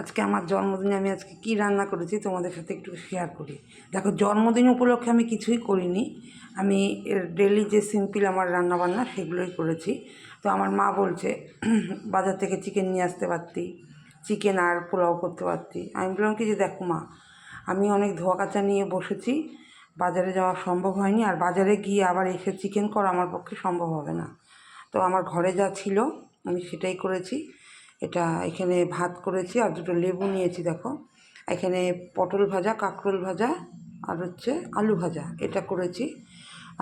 আজকে আমার জন্মদিনে আমি আজকে কী রান্না করেছি তোমাদের সাথে একটু শেয়ার করি। দেখো, জন্মদিন উপলক্ষে আমি কিছুই করিনি, আমি ডেলি যে সিম্পল আমার রান্নাবান্না সেগুলোই করেছি। তো আমার মা বলছে বাজার থেকে চিকেন নিয়ে আসতে পারতি, চিকেন আর পোলাও করতে পারতি। আমি বললাম কি যে দেখো মা, আমি অনেক ধোয়া কাচা নিয়ে বসেছি, বাজারে যাওয়া সম্ভব হয়নি, আর বাজারে গিয়ে আবার এসে চিকেন করা আমার পক্ষে সম্ভব হবে না। তো আমার ঘরে যা ছিল আমি সেটাই করেছি। এখানে ভাত করেছি আর দুটো লেবু নিয়েছি। দেখো, এখানে পটল ভাজা, কাঁকরোল ভাজা আর হচ্ছে আলু ভাজা, এটা করেছি।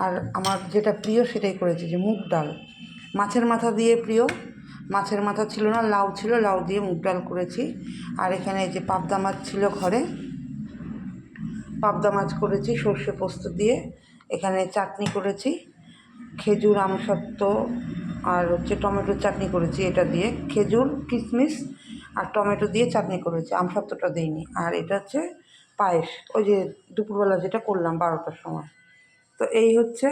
আর আমার যেটা প্রিয় সেটাই করেছি, যে মুগ ডাল, মাছের মাথা দিয়ে প্রিয়, মাছের মাথা ছিল না, লাউ ছিল, লাউ দিয়ে মুগ ডাল করেছি। আর এখানে এই যে পাবদা মাছ ছিল ঘরে, পাবদা মাছ করেছি সর্ষে পোস্ত দিয়ে। এখানে চাটনি করেছি, খেজুর, আমসত্ত্ব আর হচ্ছে টমেটোর চাটনি করেছি। এটা দিয়ে খেজুর, কিশমিশ আর টমেটো দিয়ে চাটনি করেছি, আমসত্ত্বটা দিইনি। আর এটা হচ্ছে পায়েস, ওই যে দুপুরবেলা যেটা করলাম 12টার সময়। তো এই হচ্ছে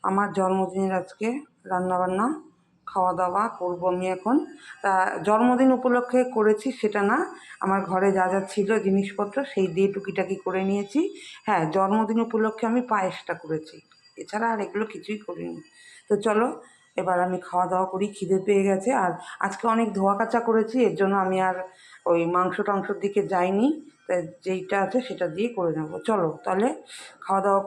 আমার জন্মদিনের আজকে রান্নাবান্না, খাওয়া দাওয়া করবো আমি এখন। তা জন্মদিন উপলক্ষে করেছি সেটা না, আমার ঘরে যা যা ছিল জিনিসপত্র সেই দিয়ে টুকিটাকি করে নিয়েছি। হ্যাঁ, জন্মদিন উপলক্ষে আমি পায়েসটা করেছি, এছাড়া আর এগুলো কিছুই করিনি। তো চলো এবার আমি খাওয়া দাওয়া করি, খিদে পেয়ে গেছে। আর আজকে অনেক ধোয়া কাচা করেছি, এর জন্য আমি আর ওই মাংস টাংসর দিকে যাইনি, তাই যেইটা আছে সেটা দিয়ে করে নেবো। চলো তাহলে খাওয়া দাওয়া